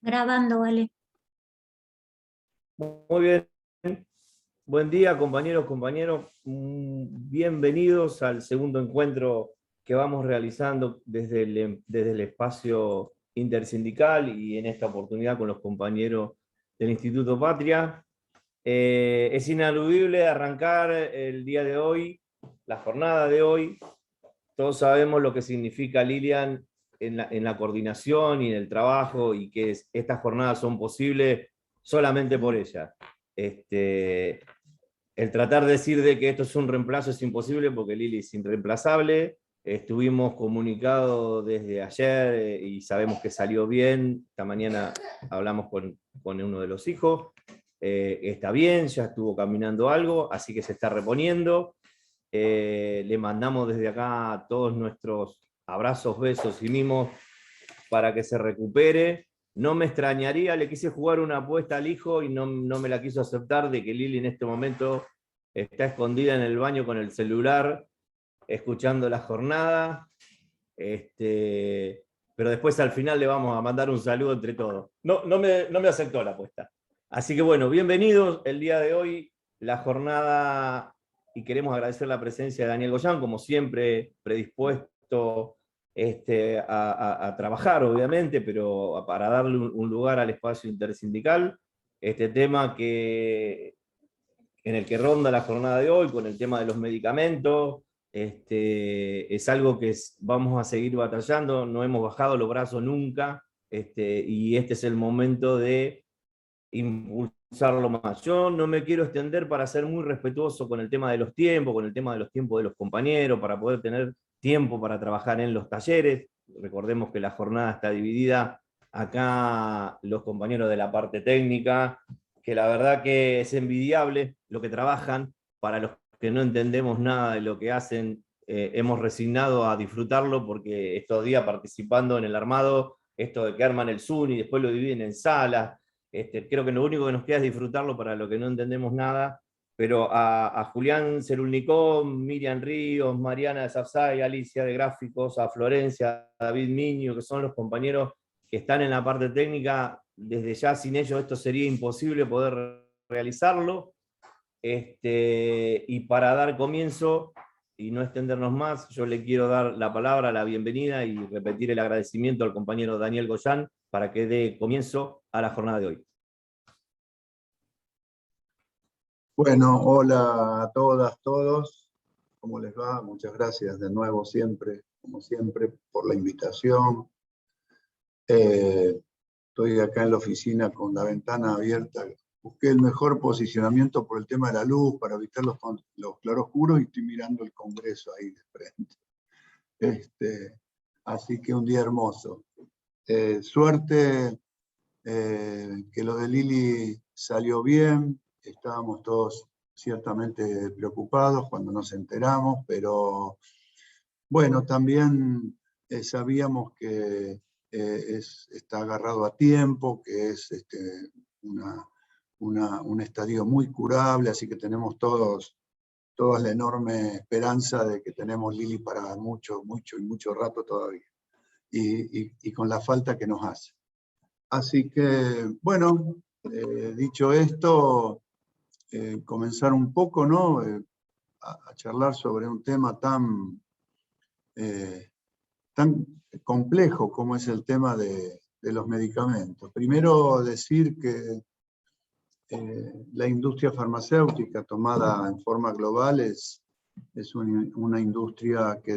Grabando, vale. Muy bien. Buen día, compañeros, compañeros. Bienvenidos al segundo encuentro que vamos realizando desde el espacio intersindical y en esta oportunidad con los compañeros del Instituto Patria. Es ineludible arrancar el día de hoy, la jornada de hoy. Todos sabemos lo que significa Lilian en la coordinación y en el trabajo, y que estas jornadas son posibles solamente por ella. El tratar de decir de que esto es un reemplazo es imposible, porque Lili es irreemplazable. Estuvimos comunicados desde ayer y sabemos que salió bien. Esta mañana hablamos con uno de los hijos. Está bien, ya estuvo caminando algo, así que se está reponiendo. Le mandamos desde acá todos nuestros abrazos, besos y mimos para que se recupere. No me extrañaría, le quise jugar una apuesta al hijo y no me la quiso aceptar, de que Lili en este momento está escondida en el baño con el celular, escuchando la jornada. Pero después al final le vamos a mandar un saludo entre todos. No me aceptó la apuesta. Así que bueno, bienvenidos el día de hoy, la jornada, y queremos agradecer la presencia de Daniel Goyán, como siempre, predispuesto a trabajar, obviamente, pero para darle un lugar al espacio intersindical. Este tema en el que ronda la jornada de hoy, con el tema de los medicamentos, es algo que vamos a seguir batallando, no hemos bajado los brazos nunca, y este es el momento de impulsarlo más. Yo no me quiero extender, para ser muy respetuoso con el tema de los tiempos, con el tema de los tiempos de los compañeros, para poder tener tiempo para trabajar en los talleres. Recordemos que la jornada está dividida: acá los compañeros de la parte técnica, que la verdad que es envidiable lo que trabajan. Para los que no entendemos nada de lo que hacen, hemos resignado a disfrutarlo, porque estos días participando en el armado, esto de que arman el Zoom y después lo dividen en salas, creo que lo único que nos queda es disfrutarlo para los que no entendemos nada. Pero a Julián Cerulnicó, Miriam Ríos, Mariana de Safsay, Alicia de Gráficos, a Florencia, a David Miño, que son los compañeros que están en la parte técnica, desde ya sin ellos esto sería imposible poder realizarlo. Y para dar comienzo y no extendernos más, yo le quiero dar la palabra, la bienvenida y repetir el agradecimiento al compañero Daniel Goyán para que dé comienzo a la jornada de hoy. Bueno, hola a todas, todos. ¿Cómo les va? Muchas gracias de nuevo siempre, como siempre, por la invitación. Estoy acá en la oficina con la ventana abierta. Busqué el mejor posicionamiento por el tema de la luz para evitar los claroscuros, y estoy mirando el Congreso ahí de frente. Así que un día hermoso. Suerte que lo de Lili salió bien. Estábamos todos ciertamente preocupados cuando nos enteramos, pero bueno, también sabíamos que está agarrado a tiempo, que es un estadio muy curable, así que tenemos todos la enorme esperanza de que tenemos Lili para mucho, mucho y mucho rato todavía, y con la falta que nos hace. Así que, bueno, dicho esto, comenzar un poco, ¿no? A charlar sobre un tema tan complejo como es el tema de los medicamentos. Primero decir que la industria farmacéutica, tomada en forma global, es una industria que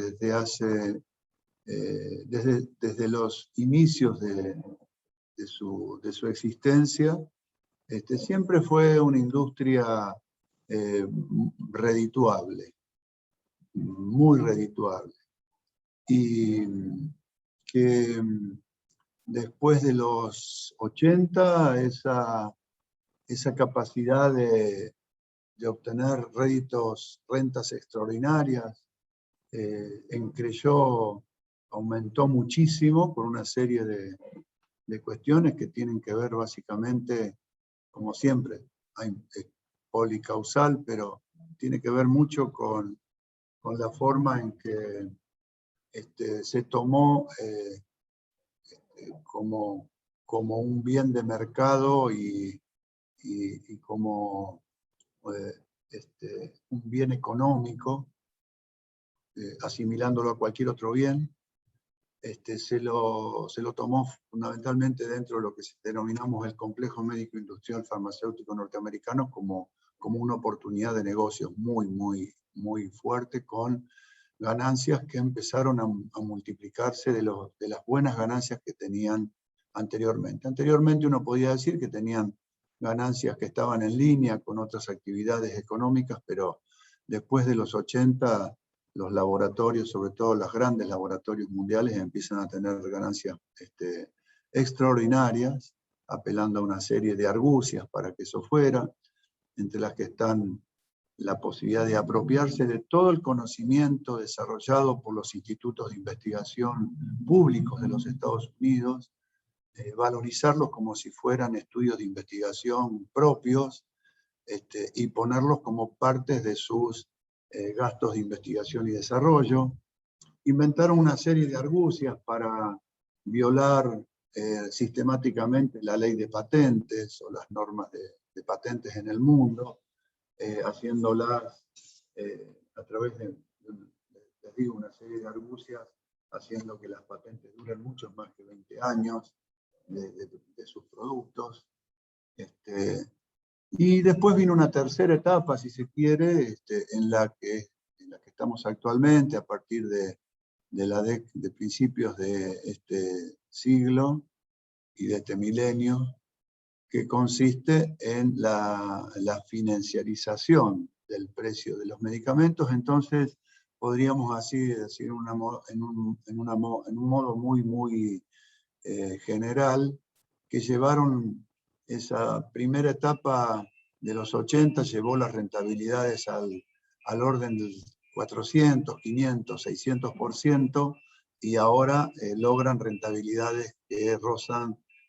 desde los inicios de su existencia, siempre fue una industria redituable, muy redituable, y que después de los 80 esa capacidad de obtener rentas extraordinarias, aumentó muchísimo por una serie de cuestiones que tienen que ver básicamente, como siempre, es policausal, pero tiene que ver mucho con la forma en que se tomó como como un bien de mercado y como un bien económico, asimilándolo a cualquier otro bien. Se lo tomó fundamentalmente dentro de lo que denominamos el complejo médico industrial farmacéutico norteamericano como una oportunidad de negocios muy fuerte, con ganancias que empezaron a multiplicarse de las buenas ganancias que tenían anteriormente. Anteriormente uno podía decir que tenían ganancias que estaban en línea con otras actividades económicas, pero después de los 80, los laboratorios, sobre todo los grandes laboratorios mundiales, empiezan a tener ganancias extraordinarias, apelando a una serie de argucias para que eso fuera, entre las que están la posibilidad de apropiarse de todo el conocimiento desarrollado por los institutos de investigación públicos de los Estados Unidos, valorizarlos como si fueran estudios de investigación propios, y ponerlos como partes de sus gastos de investigación y desarrollo. Inventaron una serie de argucias para violar sistemáticamente la ley de patentes o las normas de patentes en el mundo, haciéndolas a través de, les digo, una serie de argucias, haciendo que las patentes duren mucho más que 20 años de sus productos. Y después vino una tercera etapa, si se quiere, en la que estamos actualmente, a partir de principios de este siglo y de este milenio, que consiste en la financiarización del precio de los medicamentos. Entonces, podríamos así decir en un modo muy general, que llevaron esa primera etapa de los 80, llevó las rentabilidades al orden del 400, 500, 600%, y ahora logran rentabilidades que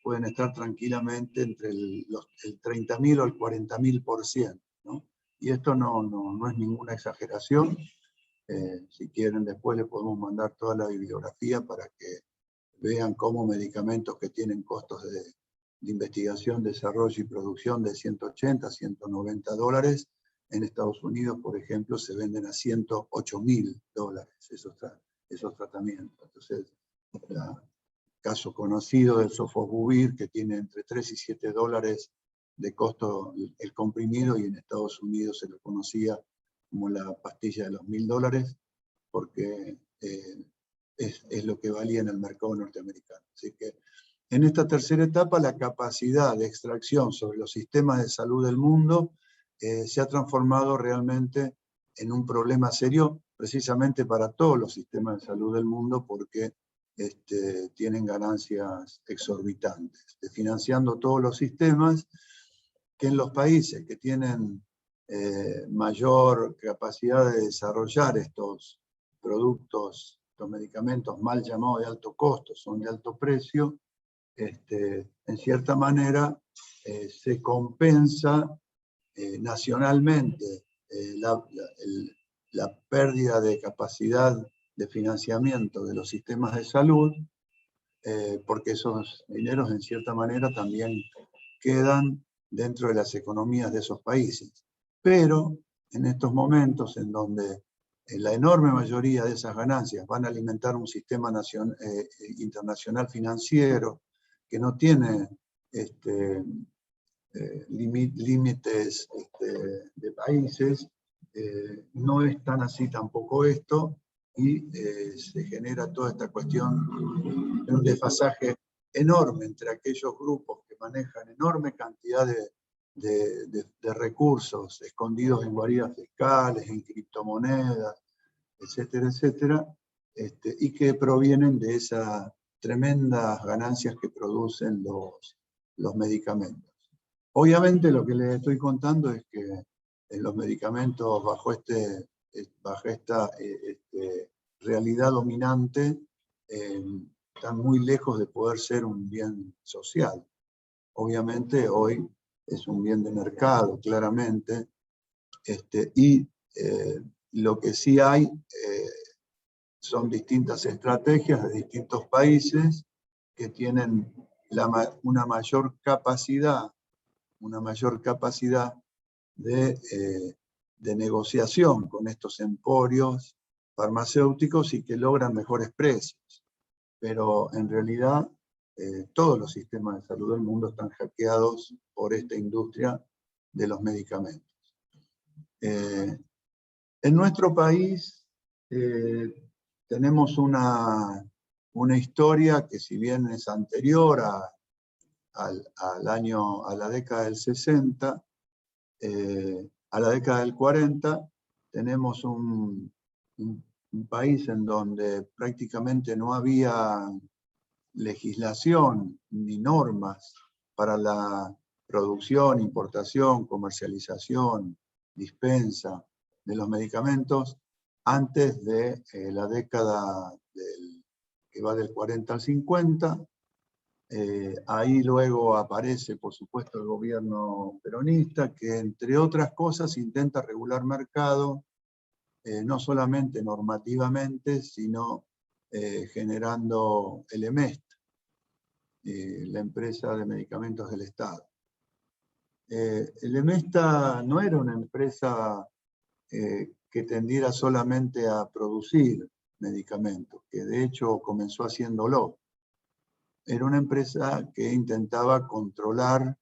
pueden estar tranquilamente entre el 30.000 o el 40.000%, ¿no? Y esto no es ninguna exageración. Si quieren, después les podemos mandar toda la bibliografía para que vean cómo medicamentos que tienen costos de investigación, desarrollo y producción de 180, 190 dólares, en Estados Unidos, por ejemplo, se venden a 108.000 dólares esos tratamientos. Entonces, el caso conocido del Sofosbuvir, que tiene entre 3 y 7 dólares de costo el comprimido, y en Estados Unidos se lo conocía como la pastilla de los 1.000 dólares, porque es lo que valía en el mercado norteamericano. Así que en esta tercera etapa, la capacidad de extracción sobre los sistemas de salud del mundo se ha transformado realmente en un problema serio, precisamente para todos los sistemas de salud del mundo, porque tienen ganancias exorbitantes, financiando todos los sistemas, que en los países que tienen mayor capacidad de desarrollar estos productos, estos medicamentos mal llamados de alto costo, son de alto precio, en cierta manera se compensa nacionalmente la pérdida de capacidad de financiamiento de los sistemas de salud, porque esos dineros en cierta manera también quedan dentro de las economías de esos países. Pero en estos momentos en donde la enorme mayoría de esas ganancias van a alimentar un sistema internacional financiero que no tiene límites de países, no es tan así tampoco esto, y se genera toda esta cuestión de un desfasaje enorme entre aquellos grupos que manejan enorme cantidad de recursos escondidos en guaridas fiscales, en criptomonedas, etcétera, etcétera, y que provienen de esas tremendas ganancias que producen los medicamentos. Obviamente lo que les estoy contando es que los medicamentos bajo esta realidad dominante están muy lejos de poder ser un bien social. Obviamente hoy es un bien de mercado, claramente, y lo que sí hay son distintas estrategias de distintos países que tienen una mayor capacidad de negociación con estos emporios farmacéuticos y que logran mejores precios. Pero en realidad todos los sistemas de salud del mundo están hackeados por esta industria de los medicamentos. En nuestro país tenemos una historia que, si bien es anterior a la década del 60, a la década del 40, tenemos un país en donde prácticamente no había legislación ni normas para la producción, importación, comercialización, dispensa de los medicamentos antes de la década que va del 40 al 50. Ahí luego aparece, por supuesto, el gobierno peronista, que entre otras cosas intenta regular mercado, no solamente normativamente, sino generando el EMEST, la empresa de medicamentos del Estado. El EMESTA no era una empresa que tendiera solamente a producir medicamentos, que de hecho comenzó haciéndolo. Era una empresa que intentaba controlar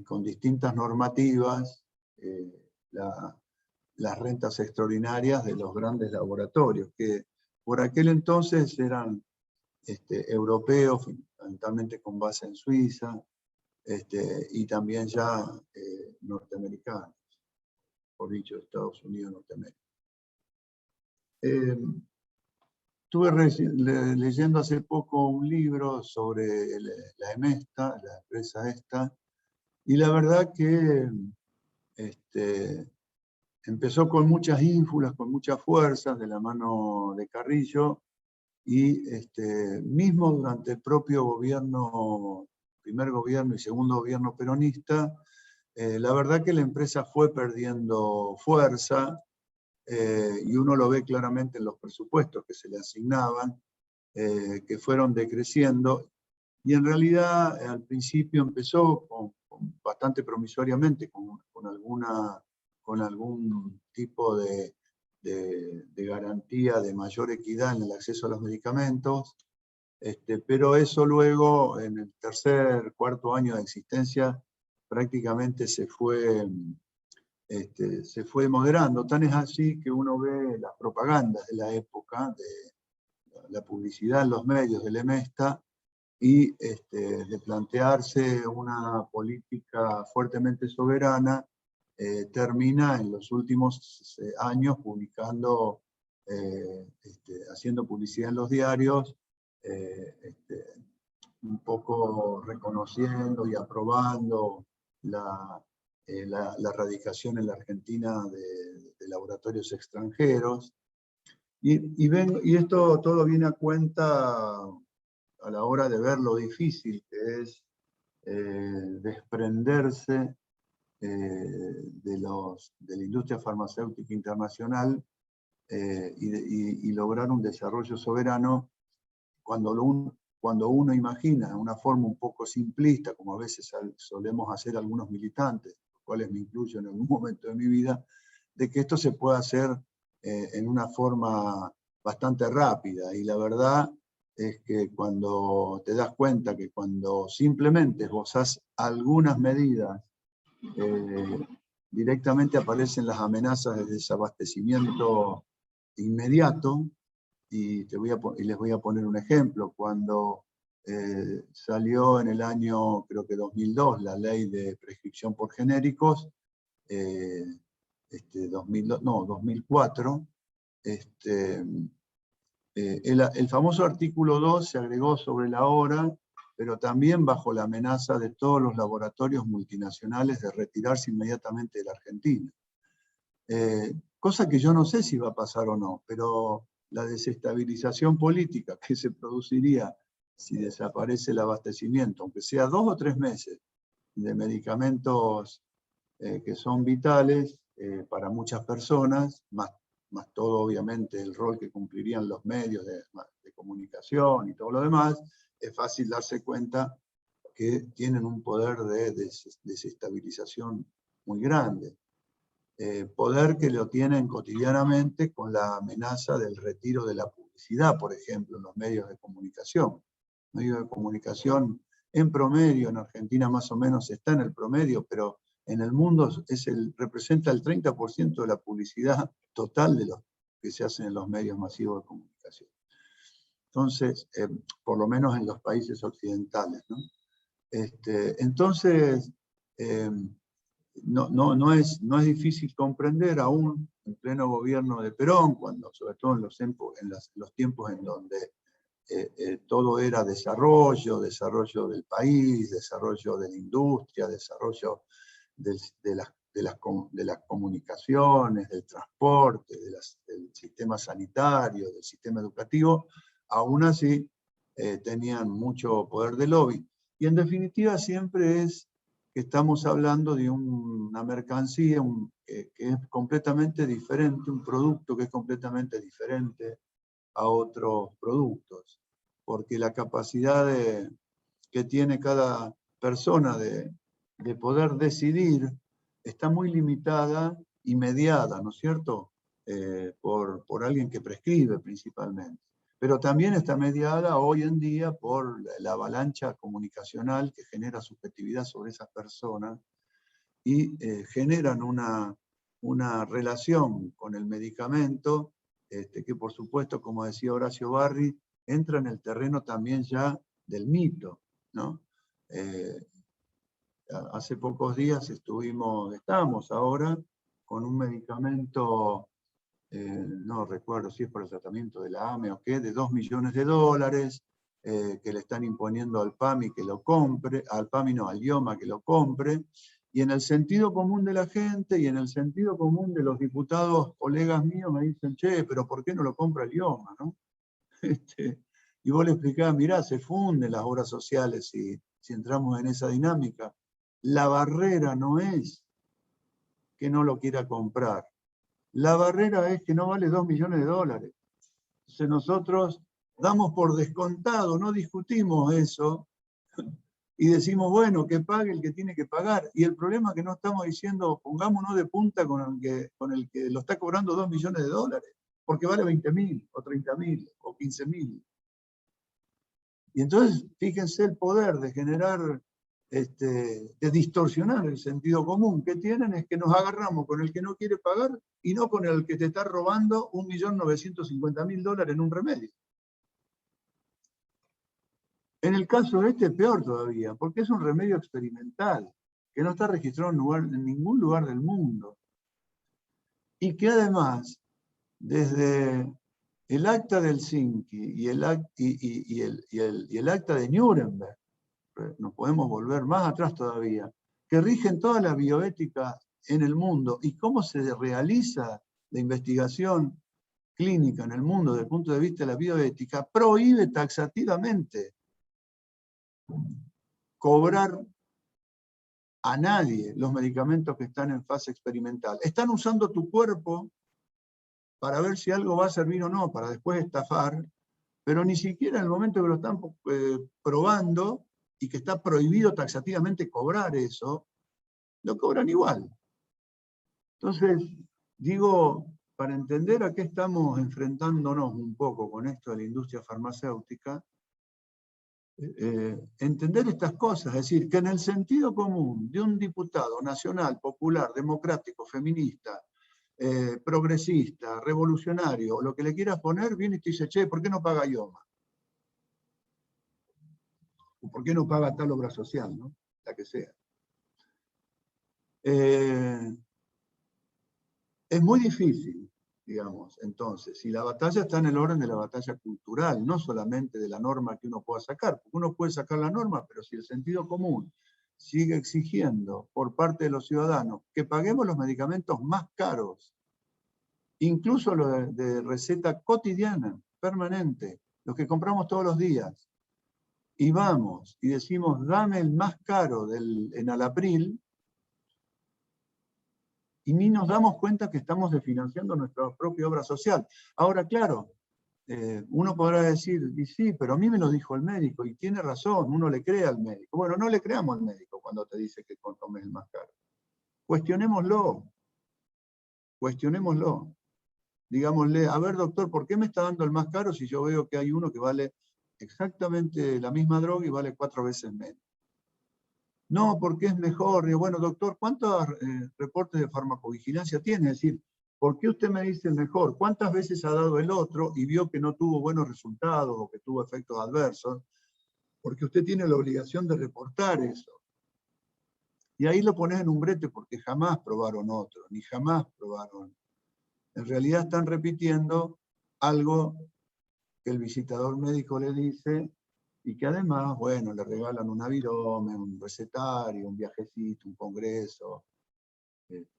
con distintas normativas las rentas extraordinarias de los grandes laboratorios, que por aquel entonces eran europeos, fundamentalmente con base en Suiza, y también ya norteamericanos, por dicho Estados Unidos, Norteamérica. Estuve leyendo hace poco un libro sobre la EMESTA, la empresa esta, y la verdad que empezó con muchas ínfulas, con muchas fuerzas, de la mano de Carrillo, y mismo durante el propio gobierno, primer gobierno y segundo gobierno peronista, la verdad que la empresa fue perdiendo fuerza, y uno lo ve claramente en los presupuestos que se le asignaban, que fueron decreciendo, y en realidad al principio empezó bastante promisoriamente, con algún tipo de garantía de mayor equidad en el acceso a los medicamentos, pero eso luego, en el tercer, cuarto año de existencia, prácticamente se fue moderando. Tan es así que uno ve las propagandas de la época, de la publicidad en los medios del EMESTA, y de plantearse una política fuertemente soberana, termina en los últimos años publicando, haciendo publicidad en los diarios, un poco reconociendo y aprobando la radicación en la Argentina de laboratorios extranjeros. Y esto todo viene a cuenta a la hora de ver lo difícil que es desprenderse de la industria farmacéutica internacional y lograr un desarrollo soberano cuando uno imagina, una forma un poco simplista, como a veces solemos hacer algunos militantes, los cuales me incluyo en algún momento de mi vida, de que esto se puede hacer en una forma bastante rápida. Y la verdad es que cuando te das cuenta que cuando simplemente esbozás algunas medidas, directamente aparecen las amenazas de desabastecimiento inmediato. Y les voy a poner un ejemplo. Cuando salió en el año, creo que 2002, la ley de prescripción por genéricos, 2004, el famoso artículo 2 se agregó sobre la hora, pero también bajo la amenaza de todos los laboratorios multinacionales de retirarse inmediatamente de la Argentina. Cosa que yo no sé si va a pasar o no, pero la desestabilización política que se produciría si desaparece el abastecimiento, aunque sea 2 o 3 meses, de medicamentos que son vitales para muchas personas, más todo obviamente el rol que cumplirían los medios de comunicación y todo lo demás, es fácil darse cuenta que tienen un poder de desestabilización muy grande. Poder que lo tienen cotidianamente con la amenaza del retiro de la publicidad, por ejemplo, en los medios de comunicación. Medios de comunicación en promedio, en Argentina más o menos está en el promedio, pero en el mundo representa el 30% de la publicidad total de los que se hacen en los medios masivos de comunicación. Entonces, por lo menos en los países occidentales, ¿no? Entonces, no es difícil comprender aún en pleno gobierno de Perón, sobre todo en los tiempos en donde todo era desarrollo del país, desarrollo de la industria, desarrollo de las comunicaciones, del transporte, del sistema sanitario, del sistema educativo, aún así tenían mucho poder de lobby. Y en definitiva siempre es que estamos hablando de una mercancía que es completamente diferente, un producto que es completamente diferente a otros productos, porque la capacidad que tiene cada persona de poder decidir está muy limitada y mediada, ¿no es cierto?, por alguien que prescribe principalmente. Pero también está mediada hoy en día por la avalancha comunicacional que genera subjetividad sobre esas personas y generan una relación con el medicamento que, por supuesto, como decía Horacio Barri, entra en el terreno también ya del mito, ¿no? Hace pocos días estamos ahora con un medicamento, no recuerdo si es para el tratamiento de la AME o qué, de $2 millones, que le están imponiendo al PAMI que lo compre, al IOMA que lo compre, y en el sentido común de la gente y en el sentido común de los diputados, colegas míos, me dicen, che, pero ¿por qué no lo compra el IOMA, no? Y vos le explicás, mirá, se funden las obras sociales si entramos en esa dinámica. La barrera no es que no lo quiera comprar. La barrera es que no vale $2 millones. Entonces nosotros damos por descontado, no discutimos eso, y decimos, bueno, que pague el que tiene que pagar. Y el problema es que no estamos diciendo, pongámonos de punta con el que lo está cobrando $2 millones, porque vale 20.000, o 30.000, o 15.000. Y entonces, fíjense el poder de generar, de distorsionar el sentido común que tienen, es que nos agarramos con el que no quiere pagar y no con el que te está robando $1.950.000 en un remedio. En el caso de peor todavía, porque es un remedio experimental, que no está registrado en ningún lugar del mundo. Y que además, desde el acta de Helsinki y el acta de Nuremberg, nos podemos volver más atrás todavía, que rigen toda la bioética en el mundo y cómo se realiza la investigación clínica en el mundo desde el punto de vista de la bioética, prohíbe taxativamente cobrar a nadie los medicamentos que están en fase experimental. Están usando tu cuerpo para ver si algo va a servir o no, para después estafar, pero ni siquiera en el momento que lo están probando y que está prohibido taxativamente cobrar eso, lo cobran igual. Entonces, digo, para entender a qué estamos enfrentándonos un poco con esto de la industria farmacéutica, entender estas cosas, es decir, que en el sentido común de un diputado nacional, popular, democrático, feminista, progresista, revolucionario, o lo que le quieras poner, viene y te dice, che, ¿por qué no paga IOMA? ¿O por qué no paga tal obra social, ¿no? La que sea. Es muy difícil, digamos, entonces, si la batalla está en el orden de la batalla cultural, no solamente de la norma que uno pueda sacar, porque uno puede sacar la norma, pero si el sentido común sigue exigiendo por parte de los ciudadanos que paguemos los medicamentos más caros, incluso los de receta cotidiana, permanente, los que compramos todos los días, y vamos y decimos, dame el más caro en Alapril, y ni nos damos cuenta que estamos desfinanciando nuestra propia obra social. Ahora, claro, uno podrá decir, y sí, pero a mí me lo dijo el médico, y tiene razón, uno le cree al médico. Bueno, no le creamos al médico cuando te dice que tomes el más caro. Cuestionémoslo, cuestionémoslo. Digámosle, a ver doctor, ¿por qué me está dando el más caro si yo veo que hay uno que vale exactamente la misma droga y vale 4 veces menos? No, porque es mejor. Digo, bueno, doctor, ¿cuántos reportes de farmacovigilancia tiene? Es decir, ¿por qué usted me dice el mejor? ¿Cuántas veces ha dado el otro y vio que no tuvo buenos resultados o que tuvo efectos adversos? Porque usted tiene la obligación de reportar eso. Y ahí lo pones en un brete porque jamás probaron otro, ni jamás probaron. En realidad están repitiendo algo que el visitador médico le dice y que además, bueno, le regalan una virome, un recetario, un viajecito, un congreso.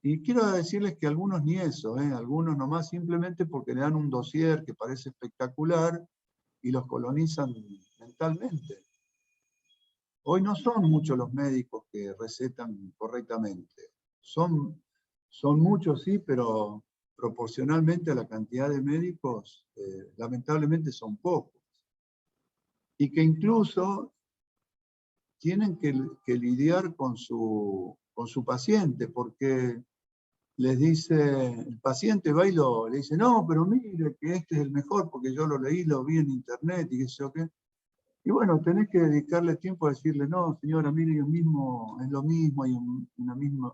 Y quiero decirles que algunos ni eso, algunos nomás simplemente porque le dan un dossier que parece espectacular y los colonizan mentalmente. Hoy no son muchos los médicos que recetan correctamente. Son muchos, sí, pero proporcionalmente a la cantidad de médicos, lamentablemente son pocos. Y que incluso tienen que lidiar con su paciente, porque les dice, el paciente va y le dice, no, pero mire que este es el mejor, porque yo lo leí, lo vi en internet, y qué sé yo qué. Y bueno, tenés que dedicarle tiempo a decirle, no, señora, mire, es lo mismo, hay un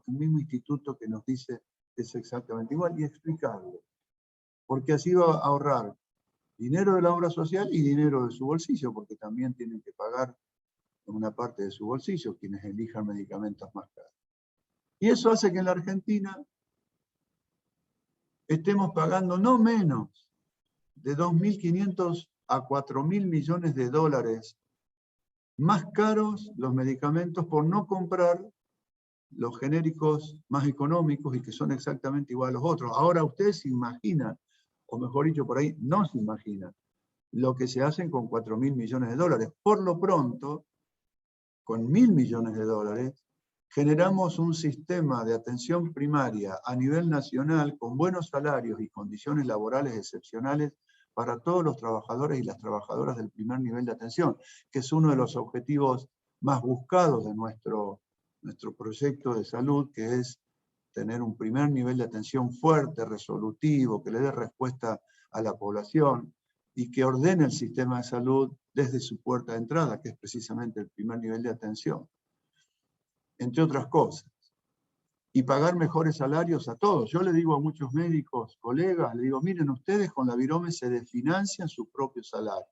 mismo instituto que nos dice que es exactamente igual, y explicarle. Porque así va a ahorrar dinero de la obra social y dinero de su bolsillo, porque también tienen que pagar una parte de su bolsillo quienes elijan medicamentos más caros. Y eso hace que en la Argentina estemos pagando no menos de 2.500 a 4.000 millones de dólares más caros los medicamentos por no comprar los genéricos más económicos y que son exactamente igual a los otros. Ahora ustedes se imaginan, o mejor dicho por ahí, no se imaginan, lo que se hacen con 4.000 millones de dólares. Por lo pronto, con 1.000 millones de dólares, generamos un sistema de atención primaria a nivel nacional con buenos salarios y condiciones laborales excepcionales para todos los trabajadores y las trabajadoras del primer nivel de atención, que es uno de los objetivos más buscados de nuestro proyecto de salud, que es tener un primer nivel de atención fuerte, resolutivo, que le dé respuesta a la población y que ordene el sistema de salud desde su puerta de entrada, que es precisamente el primer nivel de atención, entre otras cosas. Y pagar mejores salarios a todos. Yo le digo a muchos médicos, colegas, le digo, miren, ustedes con la virome se desfinancian su propio salario,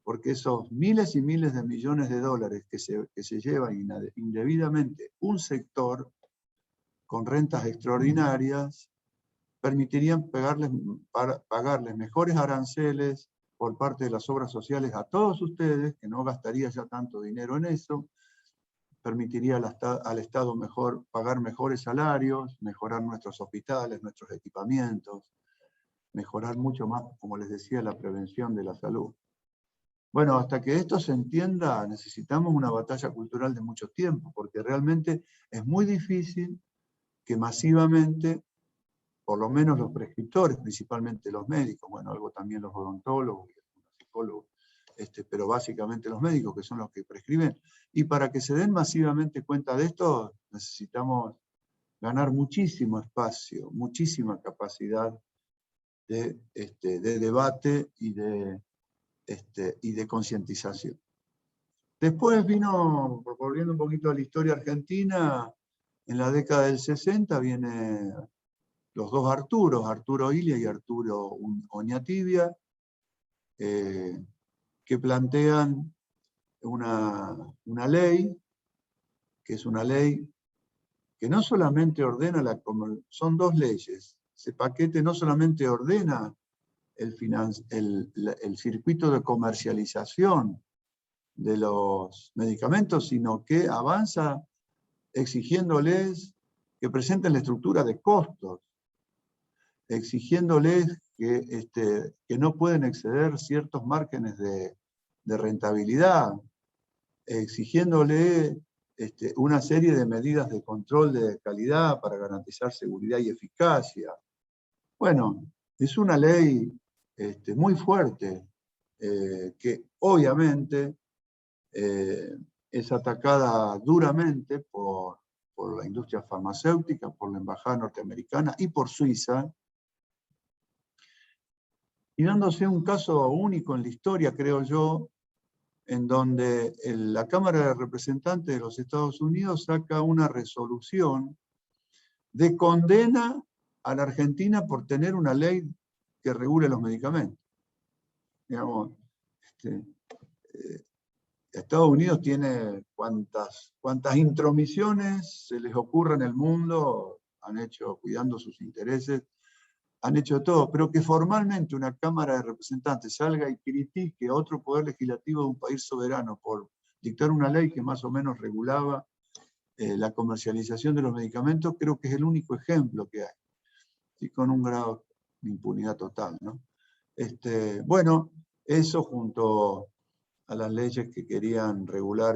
porque esos miles y miles de millones de dólares que se llevan indebidamente un sector con rentas extraordinarias, permitirían pagarles mejores aranceles por parte de las obras sociales a todos ustedes, que no gastaría ya tanto dinero en eso, permitiría al Estado pagar mejores salarios, mejorar nuestros hospitales, nuestros equipamientos, mejorar mucho más, como les decía, la prevención de la salud. Bueno, hasta que esto se entienda, necesitamos una batalla cultural de mucho tiempo, porque realmente es muy difícil que masivamente, por lo menos los prescriptores, principalmente los médicos, bueno, algo también los odontólogos y los psicólogos, pero básicamente los médicos, que son los que prescriben. Y para que se den masivamente cuenta de esto, necesitamos ganar muchísimo espacio, muchísima capacidad de debate y de concientización. Después vino, volviendo un poquito a la historia argentina, en la década del 60 viene los dos Arturos, Arturo Illia y Arturo Oñatibia, que plantean una ley, que es una ley que no solamente ordena, son dos leyes, ese paquete no solamente ordena el circuito de comercialización de los medicamentos, sino que avanza exigiéndoles que presenten la estructura de costos, exigiéndoles que no pueden exceder ciertos márgenes de rentabilidad, exigiéndole una serie de medidas de control de calidad para garantizar seguridad y eficacia. Bueno, es una ley muy fuerte, que obviamente es atacada duramente por la industria farmacéutica, por la embajada norteamericana y por Suiza, y dándose un caso único en la historia, creo yo, en donde la Cámara de Representantes de los Estados Unidos saca una resolución de condena a la Argentina por tener una ley que regule los medicamentos. Digamos, Estados Unidos tiene cuantas intromisiones se les ocurra en el mundo, han hecho cuidando sus intereses, han hecho todo, pero que formalmente una Cámara de Representantes salga y critique a otro poder legislativo de un país soberano por dictar una ley que más o menos regulaba la comercialización de los medicamentos, creo que es el único ejemplo que hay, y con un grado de impunidad total, ¿no? Bueno, eso junto a las leyes que querían regular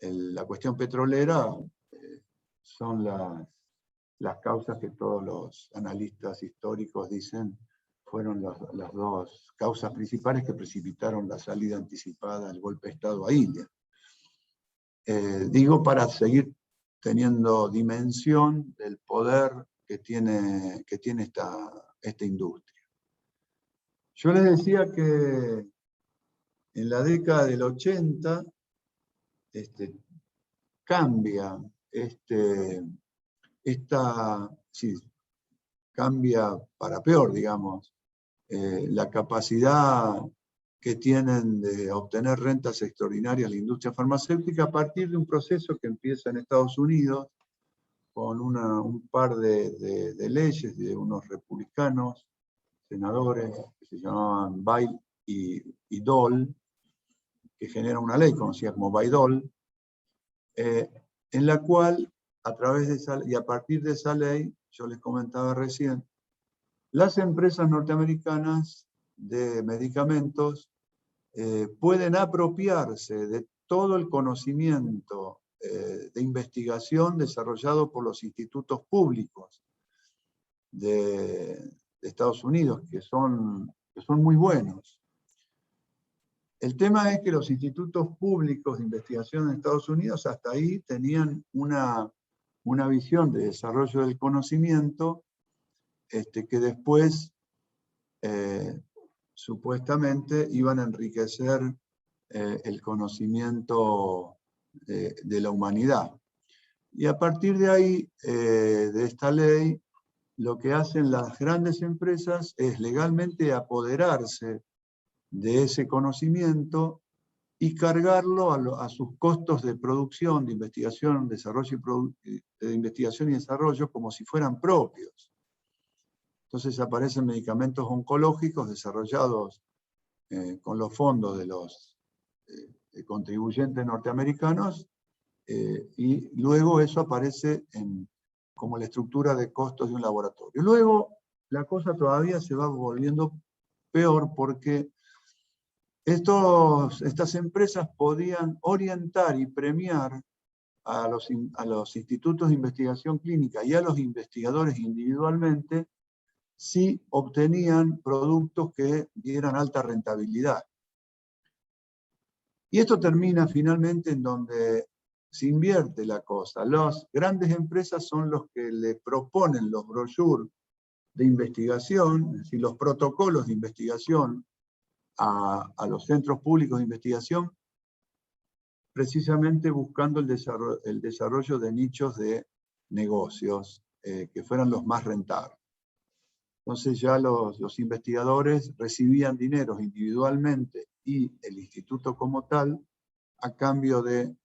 la cuestión petrolera, son las causas que todos los analistas históricos dicen fueron las dos causas principales que precipitaron la salida anticipada del golpe de Estado a India. Digo, para seguir teniendo dimensión del poder que tiene esta industria. Yo les decía que en la década del 80 cambia cambia para peor, digamos, la capacidad que tienen de obtener rentas extraordinarias la industria farmacéutica a partir de un proceso que empieza en Estados Unidos con un par de leyes de unos republicanos, senadores, que se llamaban Bayh y Dole, que genera una ley conocida como Bayh-Dole, en la cual, a partir de esa ley, yo les comentaba recién, las empresas norteamericanas de medicamentos pueden apropiarse de todo el conocimiento de investigación desarrollado por los institutos públicos de Estados Unidos, que son muy buenos. El tema es que los institutos públicos de investigación en Estados Unidos hasta ahí tenían una visión de desarrollo del conocimiento que después supuestamente iban a enriquecer el conocimiento de la humanidad. Y a partir de ahí, de esta ley, lo que hacen las grandes empresas es legalmente apoderarse de ese conocimiento y cargarlo a sus costos de producción, de investigación, de investigación y desarrollo como si fueran propios. Entonces aparecen medicamentos oncológicos desarrollados con los fondos de los contribuyentes norteamericanos, y luego eso aparece como la estructura de costos de un laboratorio. Luego la cosa todavía se va volviendo peor porque estas empresas podían orientar y premiar a los institutos de investigación clínica y a los investigadores individualmente si obtenían productos que dieran alta rentabilidad. Y esto termina finalmente en donde se invierte la cosa. Las grandes empresas son los que le proponen los brochures de investigación, es decir, los protocolos de investigación a los centros públicos de investigación, precisamente buscando el desarrollo de nichos de negocios que fueran los más rentables. Entonces ya los investigadores recibían dineros individualmente y el instituto como tal a cambio de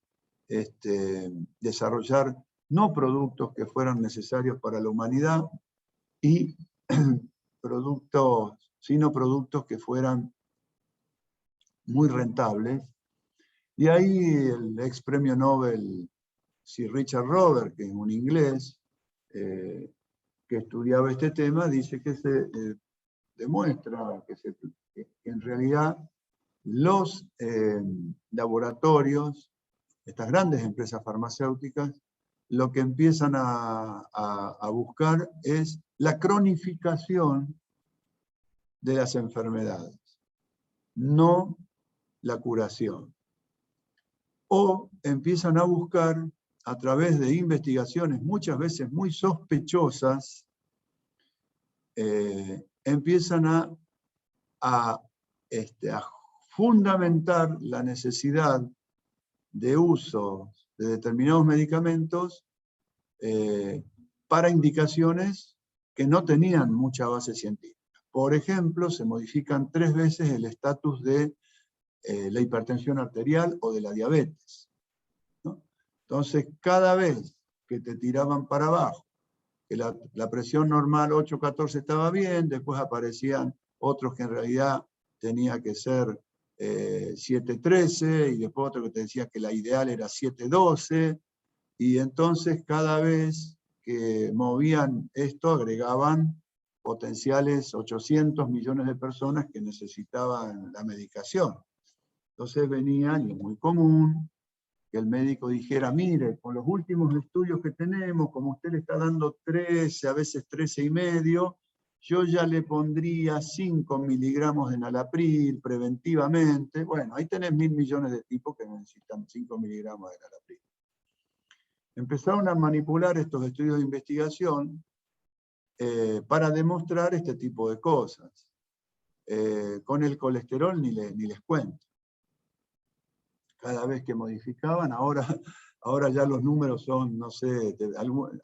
desarrollar no productos que fueran necesarios para la humanidad, sino productos que fueran muy rentables. Y ahí el ex premio Nobel Sir Richard Roberts, que es un inglés, que estudiaba este tema, dice que se demuestra que en realidad los laboratorios, estas grandes empresas farmacéuticas, lo que empiezan a buscar es la cronificación de las enfermedades, no la curación. O empiezan a buscar, a través de investigaciones muchas veces muy sospechosas, empiezan a fundamentar la necesidad de uso de determinados medicamentos para indicaciones que no tenían mucha base científica. Por ejemplo, se modifican 3 veces el estatus de la hipertensión arterial o de la diabetes, ¿no? Entonces, cada vez que te tiraban para abajo, que la presión normal 8-14 estaba bien, después aparecían otros que en realidad tenía que ser 7-13, y después otro que te decía que la ideal era 7-12, y entonces cada vez que movían esto agregaban potenciales 800 millones de personas que necesitaban la medicación. Entonces venía, y es muy común, que el médico dijera, mire, con los últimos estudios que tenemos, como usted le está dando 13, a veces 13,5, yo ya le pondría 5 miligramos de enalapril preventivamente. Bueno, ahí tenés 1.000 millones de tipos que necesitan 5 miligramos de enalapril. Empezaron a manipular estos estudios de investigación para demostrar este tipo de cosas. Con el colesterol ni les cuento. Cada vez que modificaban, ahora ya los números son, no sé,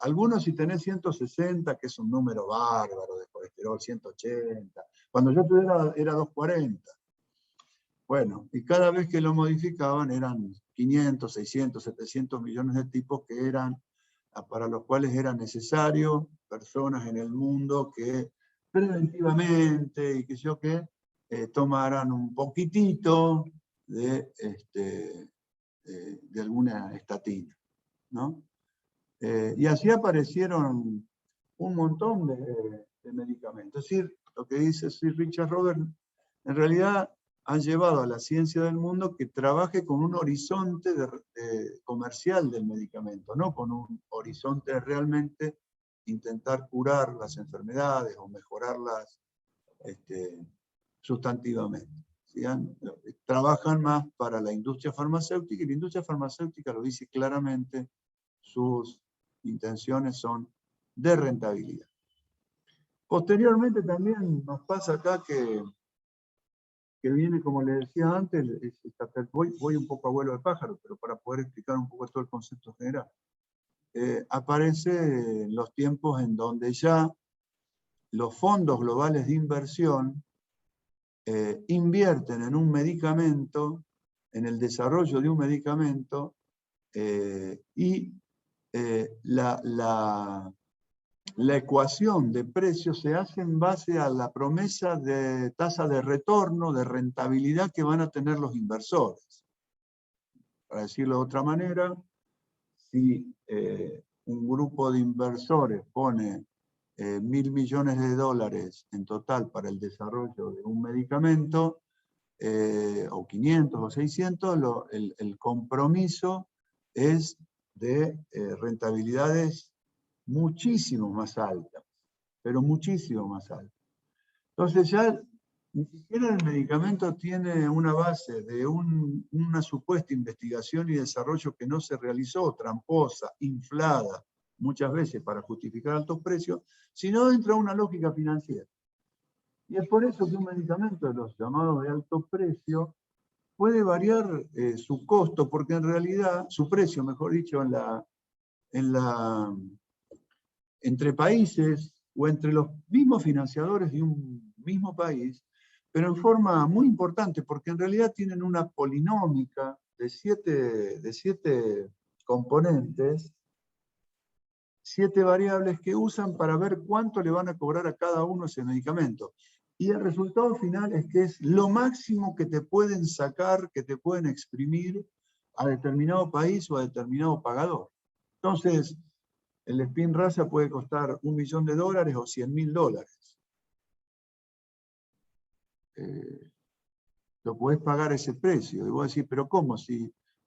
algunos si tenés 160, que es un número bárbaro de colesterol, 180. Cuando yo tuviera era 240. Bueno, y cada vez que lo modificaban eran 500, 600, 700 millones de tipos que eran, para los cuales era necesario personas en el mundo que preventivamente y que yo que tomaran un poquitito de alguna estatina, ¿no? Y así aparecieron un montón de medicamentos. Es decir, lo que dice Sir Richard Roberts, en realidad han llevado a la ciencia del mundo que trabaje con un horizonte comercial del medicamento, no con un horizonte de realmente intentar curar las enfermedades o mejorarlas sustantivamente. ¿Sí? Trabajan más para la industria farmacéutica, y la industria farmacéutica lo dice claramente, sus intenciones son de rentabilidad. Posteriormente también nos pasa acá que viene, como les decía antes, voy un poco a vuelo de pájaro, pero para poder explicar un poco todo el concepto general. Aparece en los tiempos en donde ya los fondos globales de inversión invierten en un medicamento, en el desarrollo de un medicamento, y la ecuación de precios se hace en base a la promesa de tasa de retorno, de rentabilidad que van a tener los inversores. Para decirlo de otra manera, si un grupo de inversores pone 1.000 millones de dólares en total para el desarrollo de un medicamento, o 500 o 600, el compromiso es de rentabilidades muchísimo más altas, pero muchísimo más altas. Entonces ya ni siquiera el medicamento tiene una base de una supuesta investigación y desarrollo que no se realizó, tramposa, inflada, muchas veces para justificar altos precios, sino entra una lógica financiera. Y es por eso que un medicamento de los llamados de alto precio puede variar su costo, porque en realidad, su precio, mejor dicho, entre países o entre los mismos financiadores de un mismo país, pero en forma muy importante, porque en realidad tienen una polinómica de siete componentes, 7 variables que usan para ver cuánto le van a cobrar a cada uno ese medicamento. Y el resultado final es que es lo máximo que te pueden sacar, que te pueden exprimir a determinado país o a determinado pagador. Entonces, el Spinraza puede costar $1 millón o $100.000. Lo podés pagar ese precio. Y vos decís, pero ¿cómo?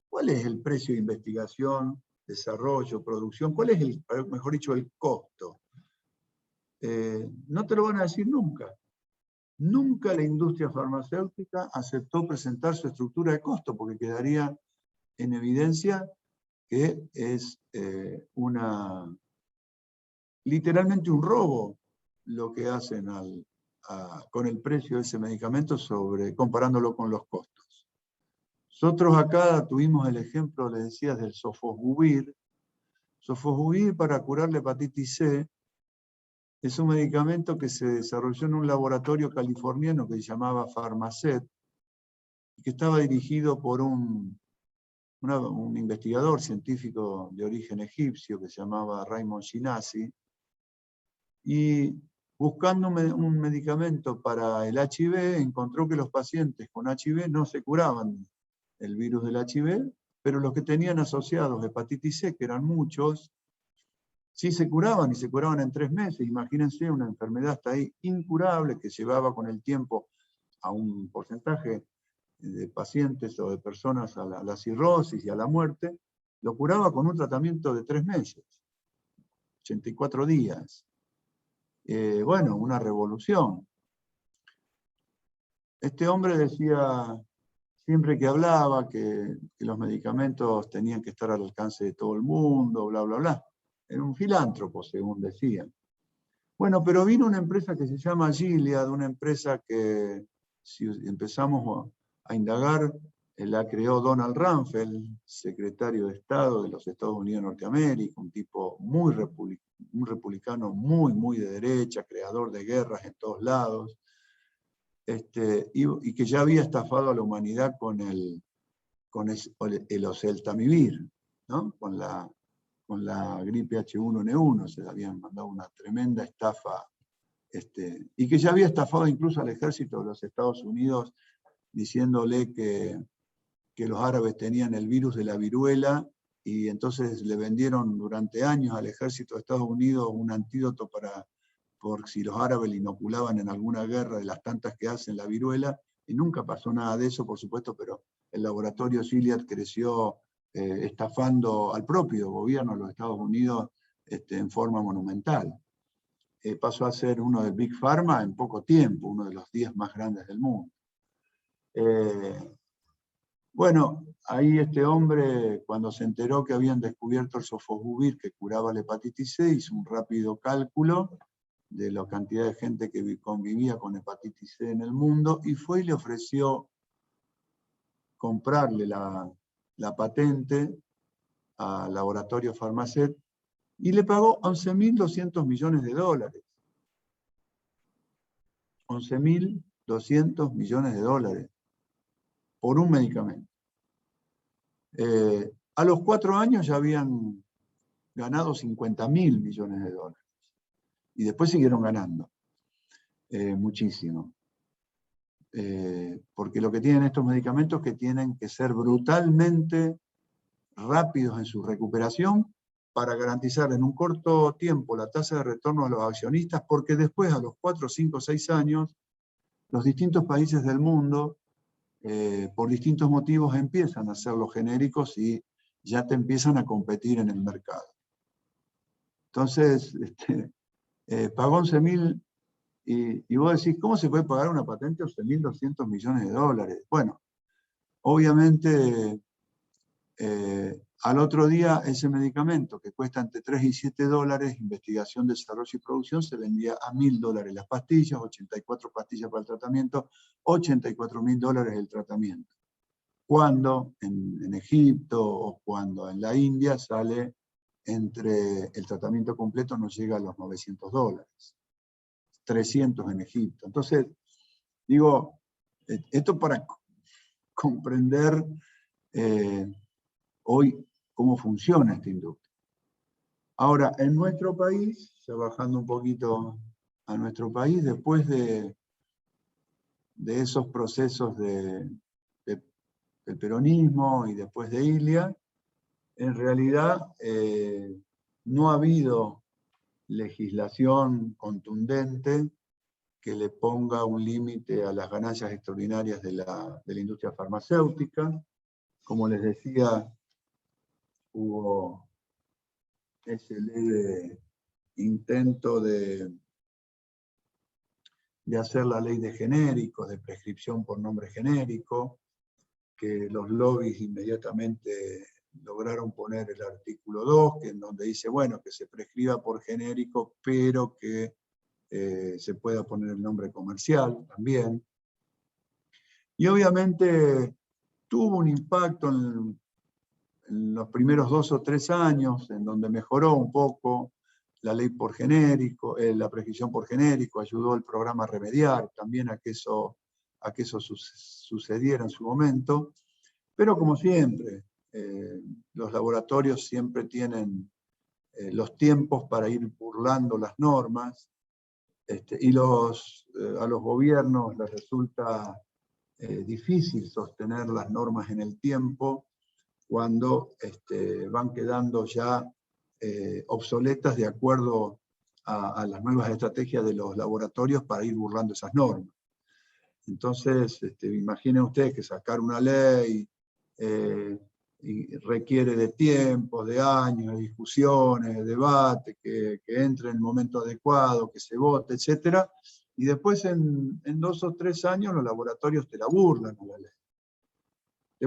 ¿Cuál es el precio de investigación, desarrollo, producción? ¿Cuál es mejor dicho, el costo? No te lo van a decir nunca. Nunca la industria farmacéutica aceptó presentar su estructura de costo, porque quedaría en evidencia que es literalmente un robo lo que hacen con el precio de ese medicamento comparándolo con los costos. Nosotros acá tuvimos el ejemplo, les decía, del sofosbuvir. Sofosbuvir para curar la hepatitis C es un medicamento que se desarrolló en un laboratorio californiano que se llamaba Pharmacet, que estaba dirigido por un investigador científico de origen egipcio que se llamaba Raymond Shinasi, y buscando un medicamento para el HIV, encontró que los pacientes con HIV no se curaban el virus del HIV, pero los que tenían asociados hepatitis C, que eran muchos, sí se curaban, y se curaban en 3 meses. Imagínense una enfermedad hasta ahí incurable que llevaba con el tiempo a un porcentaje de pacientes o de personas a la cirrosis y a la muerte, lo curaba con un tratamiento de 3 meses, 84 días. Bueno, una revolución. Este hombre decía, siempre que hablaba, que los medicamentos tenían que estar al alcance de todo el mundo, bla, bla, bla. Era un filántropo, según decían. Bueno, pero vino una empresa que se llama Gilead, una empresa que, si empezamos a indagar, la creó Donald Rumsfeld, secretario de Estado de los Estados Unidos de Norteamérica, un tipo muy republicano, muy de derecha, creador de guerras en todos lados, y que ya había estafado a la humanidad con el oseltamivir, ¿no? Con la gripe H1N1, se le habían mandado una tremenda estafa, y que ya había estafado incluso al ejército de los Estados Unidos, diciéndole que los árabes tenían el virus de la viruela, y entonces le vendieron durante años al ejército de Estados Unidos un antídoto por si los árabes le inoculaban en alguna guerra de las tantas que hacen la viruela, y nunca pasó nada de eso, por supuesto, pero el laboratorio Gilead creció estafando al propio gobierno de los Estados Unidos en forma monumental. Pasó a ser uno de Big Pharma en poco tiempo, uno de los 10 más grandes del mundo. Bueno, ahí este hombre, cuando se enteró que habían descubierto el sofosbuvir que curaba la hepatitis C, hizo un rápido cálculo de la cantidad de gente que convivía con hepatitis C en el mundo, y fue y le ofreció comprarle la patente al laboratorio Pharmacet, y le pagó 11.200 millones de dólares. 11.200 millones de dólares por un medicamento. A los 4 años ya habían ganado 50.000 millones de dólares. Y después siguieron ganando muchísimo. Porque lo que tienen estos medicamentos es que tienen que ser brutalmente rápidos en su recuperación para garantizar en un corto tiempo la tasa de retorno a los accionistas, porque después, a los 4, 5, 6 años, los distintos países del mundo, por distintos motivos, empiezan a hacer los genéricos y ya te empiezan a competir en el mercado. Entonces, pagó 11.000, y vos decís, ¿cómo se puede pagar una patente de 11.200 millones de dólares? Bueno, obviamente, al otro día ese medicamento, que cuesta entre 3 y 7 dólares, investigación, desarrollo y producción, se vendía a $1.000 las pastillas, 84 pastillas para el tratamiento, 84.000 dólares el tratamiento. Cuando en Egipto o cuando en la India sale el tratamiento completo no llega a los 900 dólares. 300 en Egipto. Entonces, digo, esto para comprender hoy cómo funciona esta industria. Ahora, en nuestro país, ya bajando un poquito a nuestro país, después de esos procesos del peronismo y después de Ilia, en realidad no ha habido legislación contundente que le ponga un límite a las ganancias extraordinarias de la industria farmacéutica. Como les decía, hubo ese leve intento de de hacer la ley de genéricos, de prescripción por nombre genérico, que los lobbies inmediatamente lograron poner el artículo 2, que en donde dice, bueno, que se prescriba por genérico, pero que se pueda poner el nombre comercial también. Y obviamente tuvo un impacto en los primeros 2 o 3 años, en donde mejoró un poco la ley por genérico, la prescripción por genérico, ayudó el programa Remediar también a que eso sucediera en su momento. Pero como siempre, los laboratorios siempre tienen los tiempos para ir burlando las normas, y a los gobiernos les resulta difícil sostener las normas en el tiempo cuando van quedando ya obsoletas de acuerdo a las nuevas estrategias de los laboratorios para ir burlando esas normas. Entonces, imaginen ustedes que sacar una ley y requiere de tiempos, de años, de discusiones, de debate, que entre en el momento adecuado, que se vote, etc. Y después en 2 o 3 años los laboratorios te la burlan a la ley. Te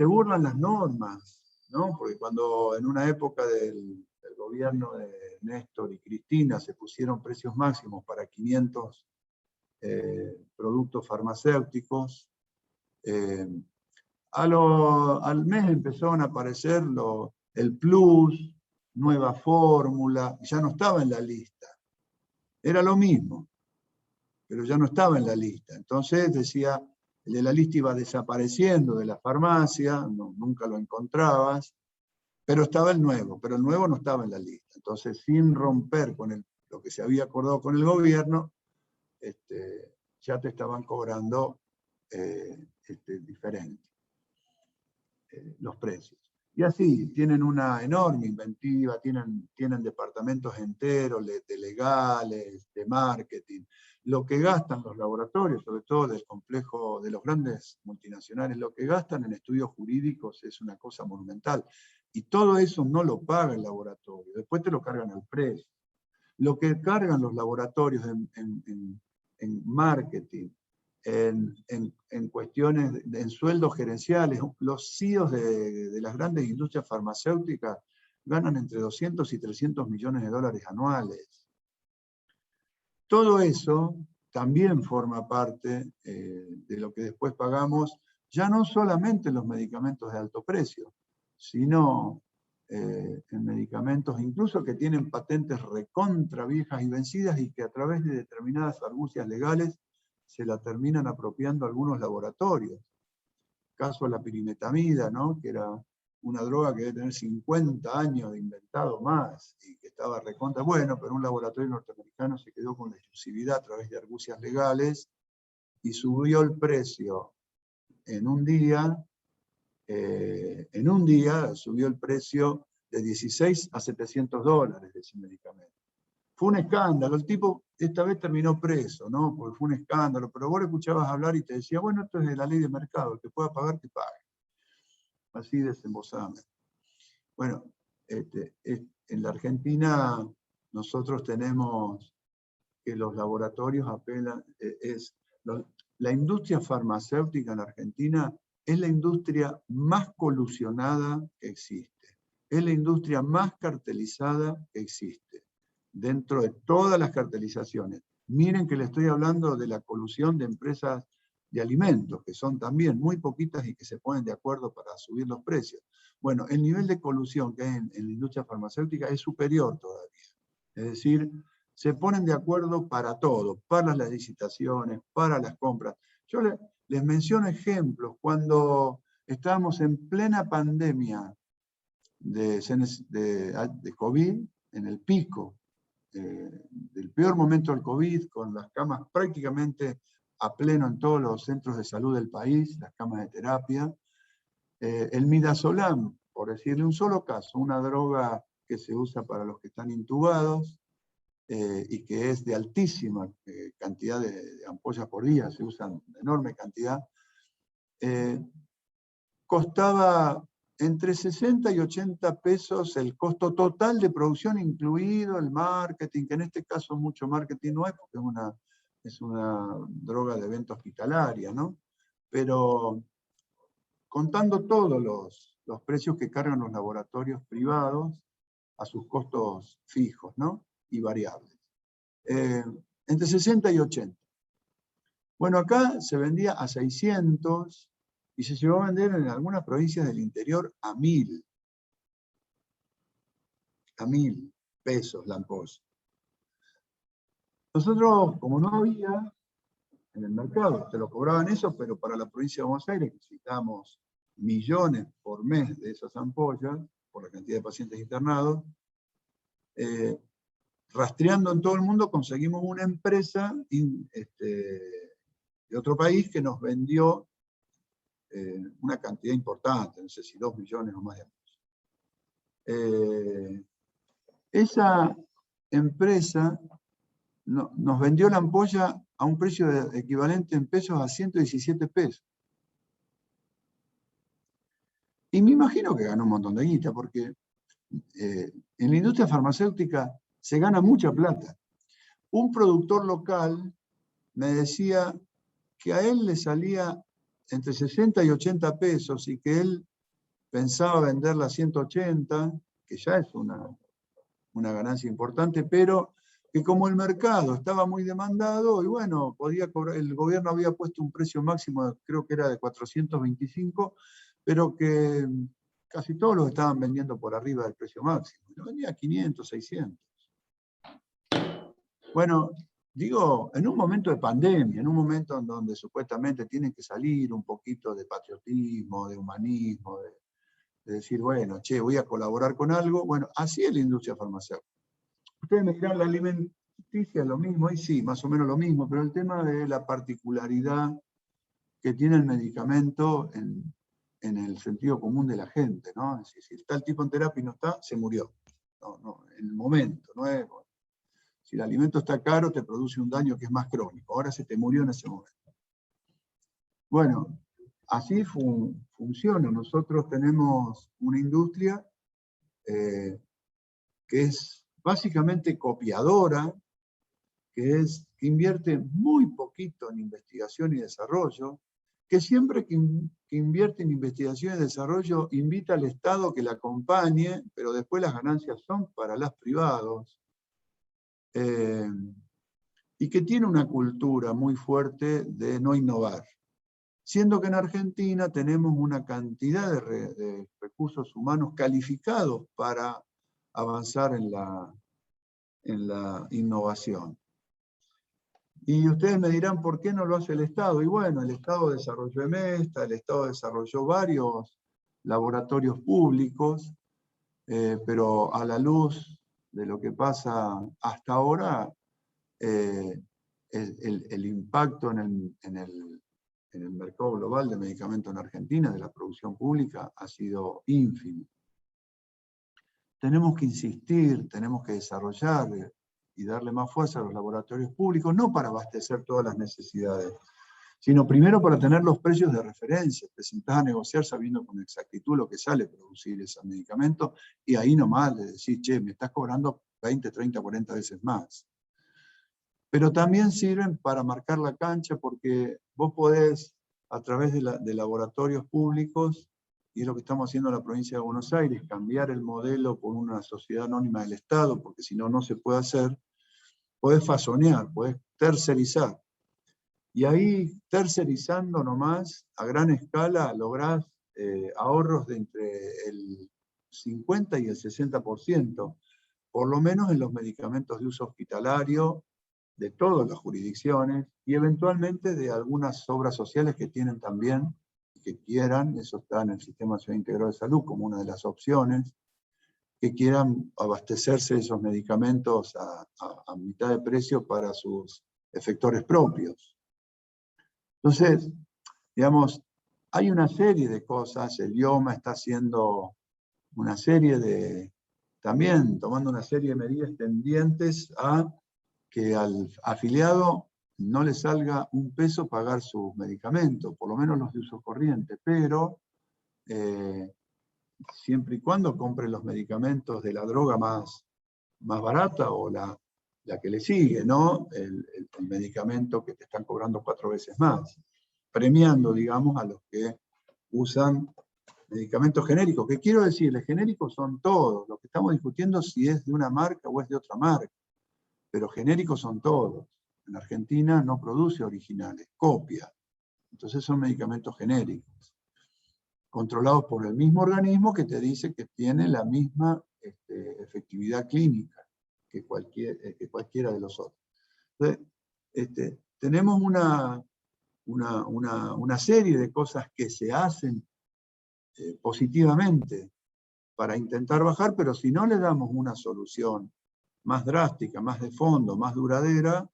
burlan las normas, ¿no? Porque cuando en una época del gobierno de Néstor y Cristina se pusieron precios máximos para 500 productos farmacéuticos, al mes empezaron a aparecer el plus, nueva fórmula, ya no estaba en la lista. Era lo mismo, pero ya no estaba en la lista. Entonces decía, el de la lista iba desapareciendo de la farmacia, nunca lo encontrabas, pero estaba el nuevo, pero el nuevo no estaba en la lista. Entonces, sin romper con lo que se había acordado con el gobierno, ya te estaban cobrando diferente los precios. Y así, tienen una enorme inventiva, tienen departamentos enteros de legales, de marketing. Lo que gastan los laboratorios, sobre todo del complejo de los grandes multinacionales, lo que gastan en estudios jurídicos es una cosa monumental. Y todo eso no lo paga el laboratorio, después te lo cargan al precio. Lo que cargan los laboratorios en marketing, en cuestiones, en sueldos gerenciales, los CEOs de las grandes industrias farmacéuticas ganan entre 200 y 300 millones de dólares anuales. Todo eso también forma parte de lo que después pagamos, ya no solamente en los medicamentos de alto precio, sino en medicamentos incluso que tienen patentes recontra viejas y vencidas y que a través de determinadas argucias legales se la terminan apropiando algunos laboratorios. Caso de la pirimetamida, ¿no? Que era una droga que debe tener 50 años de inventado más y que estaba recontra bueno, pero un laboratorio norteamericano se quedó con la exclusividad a través de argucias legales y subió el precio en un día subió el precio de 16 a 700 dólares de ese medicamento. Fue un escándalo, el tipo esta vez terminó preso, ¿no? Porque fue un escándalo, pero vos le escuchabas hablar y te decía, bueno, esto es de la ley de mercado, el que pueda pagar, que pague. Así desembosadamente. Bueno, en la Argentina nosotros tenemos que los laboratorios apelan, la industria farmacéutica en Argentina es la industria más colusionada que existe, es la industria más cartelizada que existe, dentro de todas las cartelizaciones. Miren que le estoy hablando de la colusión de empresas de alimentos, que son también muy poquitas y que se ponen de acuerdo para subir los precios. Bueno, el nivel de colusión que hay en la industria farmacéutica es superior todavía. Es decir, se ponen de acuerdo para todo, para las licitaciones, para las compras. Yo les menciono ejemplos. Cuando estábamos en plena pandemia de COVID, en el pico del peor momento del COVID, con las camas prácticamente a pleno en todos los centros de salud del país, las camas de terapia, el midazolam, por decirle un solo caso, una droga que se usa para los que están intubados, y que es de altísima cantidad de ampollas por día, se usan enorme cantidad, costaba entre 60 y 80 pesos el costo total de producción, incluido el marketing, que en este caso mucho marketing no es, porque es es una droga de venta hospitalaria, ¿no? Pero contando todos los precios que cargan los laboratorios privados a sus costos fijos, ¿no? Y variables. Entre 60 y 80. Bueno, acá se vendía a 600 y se llegó a vender en algunas provincias del interior a 1000. A 1000 pesos la ampolla. Nosotros, como no había en el mercado, te lo cobraban eso, pero para la provincia de Buenos Aires necesitábamos millones por mes de esas ampollas, por la cantidad de pacientes internados, rastreando en todo el mundo conseguimos una empresa de otro país que nos vendió una cantidad importante, no sé si 2 millones o más de ampollas. Esa empresa nos vendió la ampolla a un precio equivalente en pesos a 117 pesos. Y me imagino que ganó un montón de guita, porque en la industria farmacéutica se gana mucha plata. Un productor local me decía que a él le salía entre 60 y 80 pesos y que él pensaba venderla a 180, que ya es una ganancia importante, pero que como el mercado estaba muy demandado, y bueno, podía cobrar, el gobierno había puesto un precio máximo, creo que era de 425, pero que casi todos los estaban vendiendo por arriba del precio máximo. Lo vendía a 500, 600. Bueno, digo, en un momento de pandemia, en un momento en donde supuestamente tienen que salir un poquito de patriotismo, de humanismo, de decir, bueno, che, voy a colaborar con algo. Bueno, así es la industria farmacéutica. Ustedes me dirán, la alimenticia es lo mismo, y sí, más o menos lo mismo, pero el tema de la particularidad que tiene el medicamento en el sentido común de la gente, ¿no? Es decir, si está el tipo en terapia y no está, se murió. No, en el momento, no es... Si el alimento está caro, te produce un daño que es más crónico. Ahora se te murió en ese momento. Bueno, así funciona. Nosotros tenemos una industria que es básicamente copiadora, que invierte muy poquito en investigación y desarrollo, que siempre que invierte en investigación y desarrollo invita al Estado que la acompañe, pero después las ganancias son para los privados. Y que tiene una cultura muy fuerte de no innovar. Siendo que en Argentina tenemos una cantidad de recursos humanos calificados para avanzar en la innovación. Y ustedes me dirán, ¿por qué no lo hace el Estado? Y bueno, el Estado desarrolló EMESTA, el Estado desarrolló varios laboratorios públicos, pero a la luz de lo que pasa hasta ahora, el impacto en el mercado global de medicamentos en Argentina, de la producción pública, ha sido ínfimo. Tenemos que insistir, tenemos que desarrollar y darle más fuerza a los laboratorios públicos, no para abastecer todas las necesidades, sino primero para tener los precios de referencia, te sentás a negociar sabiendo con exactitud lo que sale producir ese medicamento, y ahí nomás le decís, che, me estás cobrando 20, 30, 40 veces más. Pero también sirven para marcar la cancha, porque vos podés, a través de laboratorios públicos, y es lo que estamos haciendo en la provincia de Buenos Aires, cambiar el modelo por una sociedad anónima del Estado, porque si no, no se puede hacer, podés fasonear, podés tercerizar. Y ahí, tercerizando nomás, a gran escala, lográs ahorros de entre el 50 y el 60%, por lo menos en los medicamentos de uso hospitalario, de todas las jurisdicciones, y eventualmente de algunas obras sociales que tienen también, que quieran, eso está en el Sistema Nacional Integrado de Salud como una de las opciones, que quieran abastecerse de esos medicamentos a mitad de precio para sus efectores propios. Entonces, digamos, hay una serie de cosas, el IOMA está haciendo una serie de, también tomando una serie de medidas tendientes a que al afiliado no le salga un peso pagar sus medicamentos, por lo menos los de uso corriente, pero siempre y cuando compre los medicamentos de la droga más barata o la la que le sigue, ¿no? El medicamento que te están cobrando 4 veces más, premiando, digamos, a los que usan medicamentos genéricos. ¿Qué quiero decirles? Genéricos son todos. Lo que estamos discutiendo es si es de una marca o es de otra marca. Pero genéricos son todos. En Argentina no produce originales, copia. Entonces son medicamentos genéricos, controlados por el mismo organismo que te dice que tiene la misma efectividad clínica que cualquiera de los otros. Entonces, tenemos una serie de cosas que se hacen positivamente para intentar bajar, pero si no le damos una solución más drástica, más de fondo, más duradera,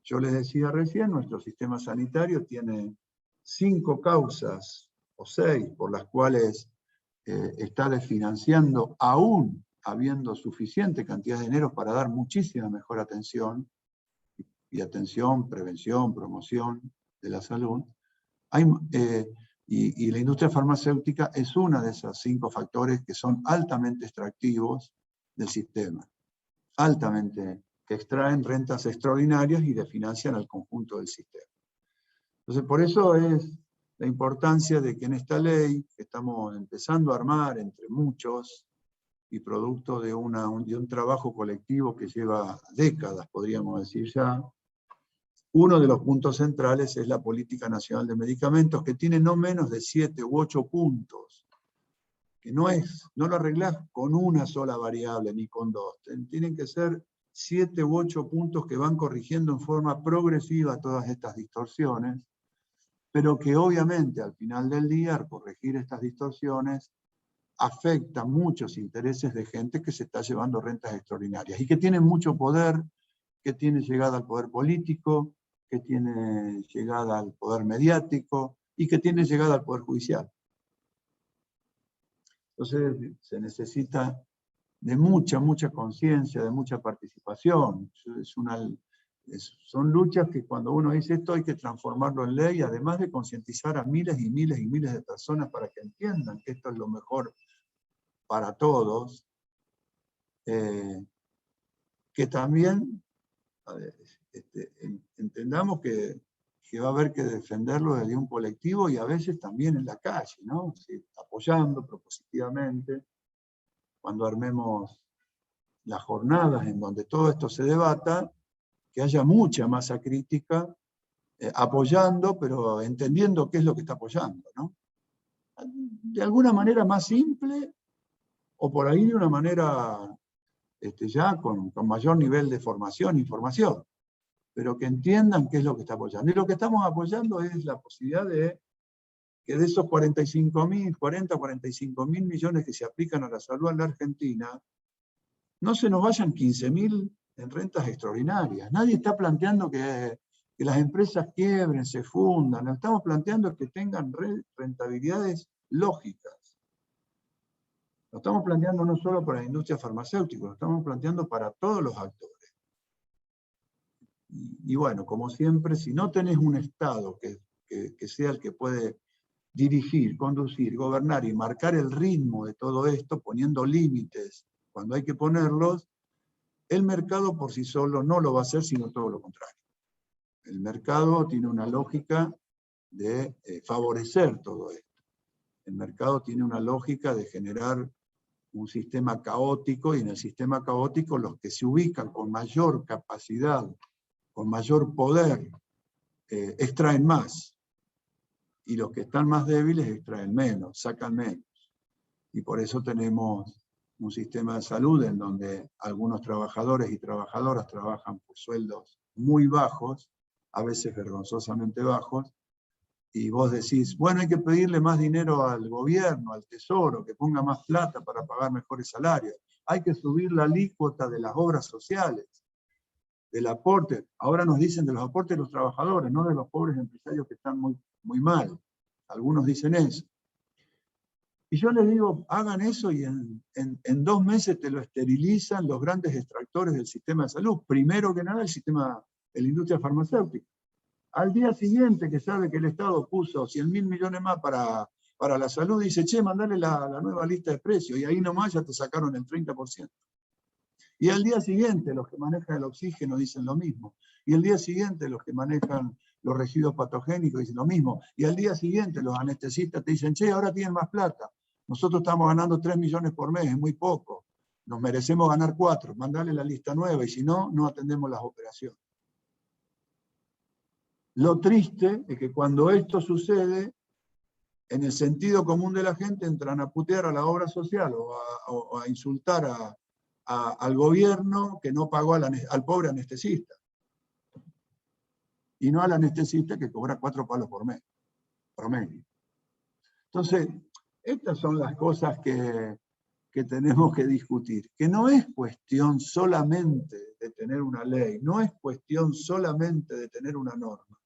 yo les decía recién, nuestro sistema sanitario tiene 5 causas o 6 por las cuales está desfinanciando, aún habiendo suficiente cantidad de dinero para dar muchísima mejor atención, y atención, prevención, promoción de la salud. Y la industria farmacéutica es uno de esos 5 factores que son altamente extractivos del sistema, que extraen rentas extraordinarias y desfinancian al conjunto del sistema. Entonces, por eso es la importancia de que en esta ley, que estamos empezando a armar entre muchos, y producto de un trabajo colectivo que lleva décadas, podríamos decir ya, uno de los puntos centrales es la Política Nacional de Medicamentos, que tiene no menos de 7 u 8 puntos, que no lo arreglás con una sola variable ni con 2, tienen que ser 7 u 8 puntos que van corrigiendo en forma progresiva todas estas distorsiones, pero que obviamente al final del día, al corregir estas distorsiones, afecta muchos intereses de gente que se está llevando rentas extraordinarias y que tiene mucho poder, que tiene llegada al poder político, que tiene llegada al poder mediático y que tiene llegada al poder judicial. Entonces se necesita de mucha conciencia, de mucha participación. Son luchas que cuando uno dice esto hay que transformarlo en ley, además de concientizar a miles y miles y miles de personas para que entiendan que esto es lo mejor para todos, que también entendamos que va a haber que defenderlo desde un colectivo y a veces también en la calle, ¿no? Sí, apoyando propositivamente, cuando armemos las jornadas en donde todo esto se debata, que haya mucha masa crítica, apoyando, pero entendiendo qué es lo que está apoyando, ¿no? De alguna manera más simple, o por ahí de una manera ya con mayor nivel de formación e información, pero que entiendan qué es lo que está apoyando. Y lo que estamos apoyando es la posibilidad de que de esos 45.000 millones que se aplican a la salud en la Argentina, no se nos vayan 15.000 en rentas extraordinarias. Nadie está planteando que las empresas quiebren, se fundan. Lo que estamos planteando es que tengan rentabilidades lógicas. Lo estamos planteando no solo para la industria farmacéutica, lo estamos planteando para todos los actores. Y bueno, como siempre, si no tenés un Estado que sea el que puede dirigir, conducir, gobernar y marcar el ritmo de todo esto, poniendo límites cuando hay que ponerlos, el mercado por sí solo no lo va a hacer, sino todo lo contrario. El mercado tiene una lógica de favorecer todo esto. El mercado tiene una lógica de generar un sistema caótico, y en el sistema caótico los que se ubican con mayor capacidad, con mayor poder, extraen más. Y los que están más débiles extraen menos, sacan menos. Y por eso tenemos un sistema de salud en donde algunos trabajadores y trabajadoras trabajan por sueldos muy bajos, a veces vergonzosamente bajos, y vos decís, bueno, hay que pedirle más dinero al gobierno, al tesoro, que ponga más plata para pagar mejores salarios. Hay que subir la alícuota de las obras sociales, del aporte. Ahora nos dicen de los aportes de los trabajadores, no de los pobres empresarios que están muy mal. Algunos dicen eso. Y yo les digo, hagan eso y en 2 meses te lo esterilizan los grandes extractores del sistema de salud. Primero que nada, la industria farmacéutica. Al día siguiente, que sabe que el Estado puso 100.000 millones más para la salud, dice, che, mandale la nueva lista de precios, y ahí nomás ya te sacaron el 30%. Y al día siguiente los que manejan el oxígeno dicen lo mismo. Y al día siguiente los que manejan los residuos patogénicos dicen lo mismo. Y al día siguiente los anestesistas te dicen, che, ahora tienen más plata. Nosotros estamos ganando 3 millones por mes, es muy poco. Nos merecemos ganar 4, mandale la lista nueva y si no, no atendemos las operaciones. Lo triste es que cuando esto sucede, en el sentido común de la gente entran a putear a la obra social o a insultar al gobierno que no pagó al pobre anestesista. Y no al anestesista que cobra 4 palos por mes, promedio. Entonces, estas son las cosas que tenemos que discutir, que no es cuestión solamente de tener una ley, no es cuestión solamente de tener una norma.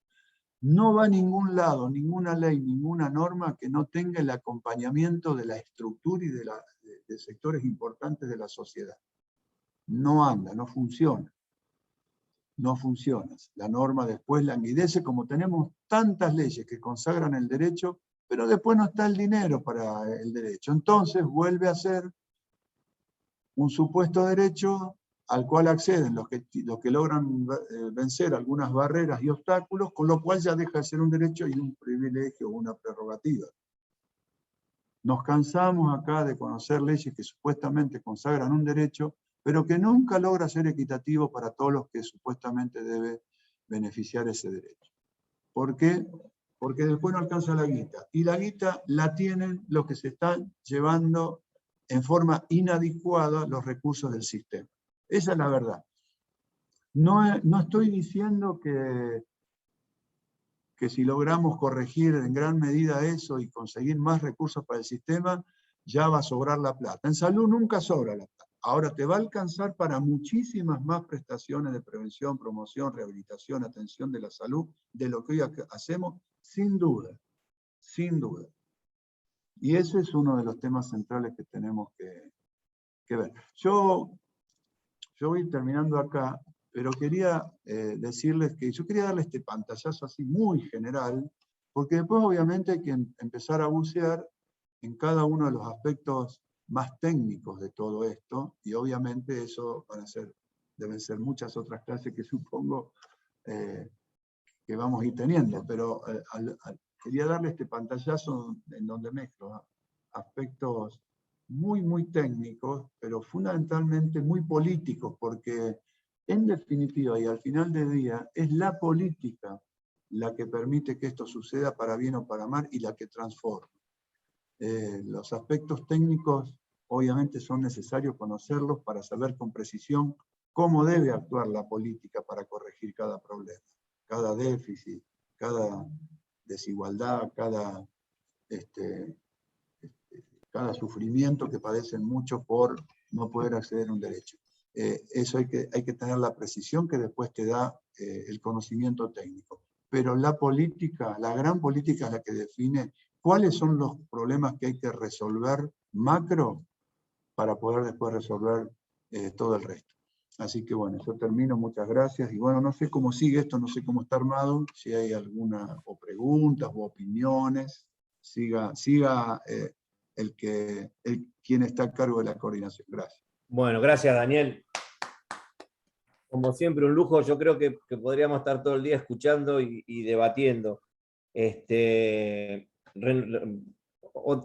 No va a ningún lado, ninguna ley, ninguna norma que no tenga el acompañamiento de la estructura y de sectores importantes de la sociedad. No anda, no funciona. No funciona. La norma después languidece, como tenemos tantas leyes que consagran el derecho, pero después no está el dinero para el derecho. Entonces vuelve a ser un supuesto derecho al cual acceden los que logran vencer algunas barreras y obstáculos, con lo cual ya deja de ser un derecho y un privilegio o una prerrogativa. Nos cansamos acá de conocer leyes que supuestamente consagran un derecho, pero que nunca logra ser equitativo para todos los que supuestamente debe beneficiar ese derecho. ¿Por qué? Porque después no alcanza la guita. Y la guita la tienen los que se están llevando en forma inadecuada los recursos del sistema. Esa es la verdad. No estoy diciendo que si logramos corregir en gran medida eso y conseguir más recursos para el sistema, ya va a sobrar la plata. En salud nunca sobra la plata. Ahora te va a alcanzar para muchísimas más prestaciones de prevención, promoción, rehabilitación, atención de la salud, de lo que hoy hacemos, sin duda, sin duda. Y ese es uno de los temas centrales que tenemos que ver. Yo voy terminando acá, pero quería decirles que yo quería darle este pantallazo así muy general, porque después obviamente hay que empezar a bucear en cada uno de los aspectos más técnicos de todo esto, y obviamente eso deben ser muchas otras clases que supongo que vamos a ir teniendo, pero quería darle este pantallazo en donde mezclo aspectos muy, muy técnicos, pero fundamentalmente muy políticos, porque en definitiva y al final del día es la política la que permite que esto suceda para bien o para mal y la que transforma. Los aspectos técnicos obviamente son necesarios conocerlos para saber con precisión cómo debe actuar la política para corregir cada problema, cada déficit, cada desigualdad, cada sufrimiento que padecen muchos por no poder acceder a un derecho. Eso hay que tener la precisión que después te da el conocimiento técnico. Pero la política, la gran política es la que define cuáles son los problemas que hay que resolver macro para poder después resolver todo el resto. Así que bueno, yo termino, muchas gracias. Y bueno, no sé cómo sigue esto, no sé cómo está armado, si hay alguna o preguntas o opiniones, siga quien está a cargo de la coordinación. Gracias. Bueno, gracias Daniel. Como siempre, un lujo. Yo creo que podríamos estar todo el día escuchando y debatiendo.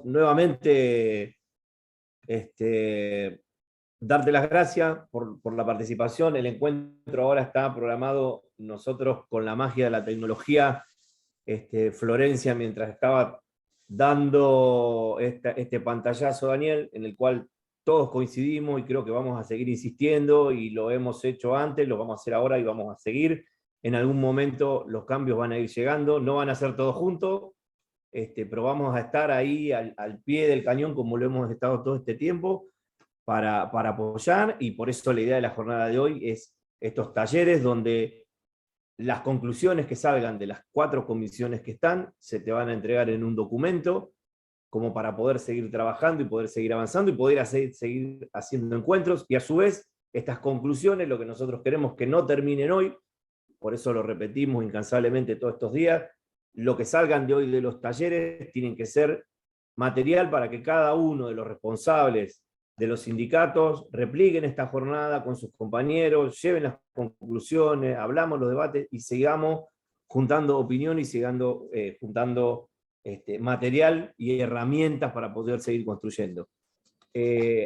Nuevamente, darte las gracias por la participación. El encuentro ahora está programado, nosotros con la magia de la tecnología. Florencia, mientras estaba dando este pantallazo, Daniel, en el cual todos coincidimos y creo que vamos a seguir insistiendo, y lo hemos hecho antes, lo vamos a hacer ahora y vamos a seguir. En algún momento los cambios van a ir llegando, no van a ser todos juntos, pero vamos a estar ahí al pie del cañón como lo hemos estado todo este tiempo para apoyar, y por eso la idea de la jornada de hoy es estos talleres donde las conclusiones que salgan de las 4 comisiones que están se te van a entregar en un documento como para poder seguir trabajando y poder seguir avanzando y poder seguir haciendo encuentros, y a su vez estas conclusiones, lo que nosotros queremos que no terminen hoy, por eso lo repetimos incansablemente todos estos días, lo que salgan de hoy de los talleres tienen que ser material para que cada uno de los responsables de los sindicatos, replieguen esta jornada con sus compañeros, lleven las conclusiones, hablamos los debates y sigamos juntando opiniones y sigamos juntando material y herramientas para poder seguir construyendo.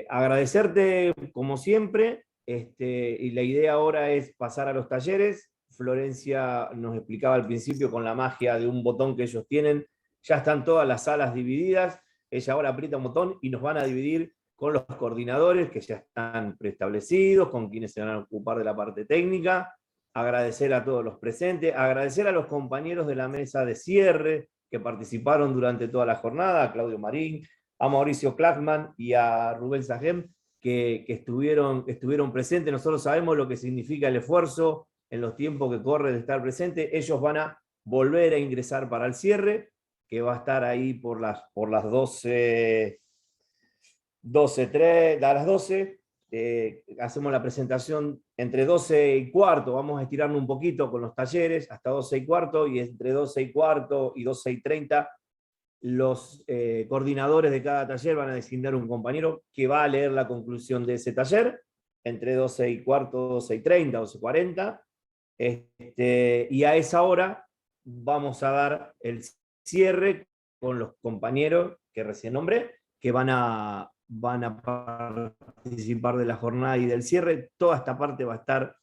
Agradecerte como siempre, y la idea ahora es pasar a los talleres. Florencia nos explicaba al principio con la magia de un botón que ellos tienen, ya están todas las salas divididas, ella ahora aprieta un botón y nos van a dividir con los coordinadores que ya están preestablecidos, con quienes se van a ocupar de la parte técnica. Agradecer a todos los presentes, agradecer a los compañeros de la mesa de cierre que participaron durante toda la jornada, a Claudio Marín, a Mauricio Klackman y a Rubén Sajem, que estuvieron presentes. Nosotros sabemos lo que significa el esfuerzo en los tiempos que corre de estar presente. Ellos van a volver a ingresar para el cierre, que va a estar ahí por las 12:03, a las 12. Hacemos la presentación entre 12:15, vamos a estirarnos un poquito con los talleres, hasta 12:15, y entre 12:15 y 12:30 los coordinadores de cada taller van a designar un compañero que va a leer la conclusión de ese taller, entre 12:15, 12:30, 12:40, y a esa hora vamos a dar el cierre con los compañeros que recién nombré, que van a participar de la jornada y del cierre. Toda esta parte va a estar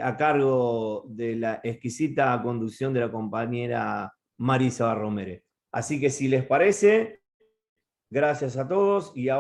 a cargo de la exquisita conducción de la compañera Marisa Barromere. Así que si les parece, gracias a todos y ahora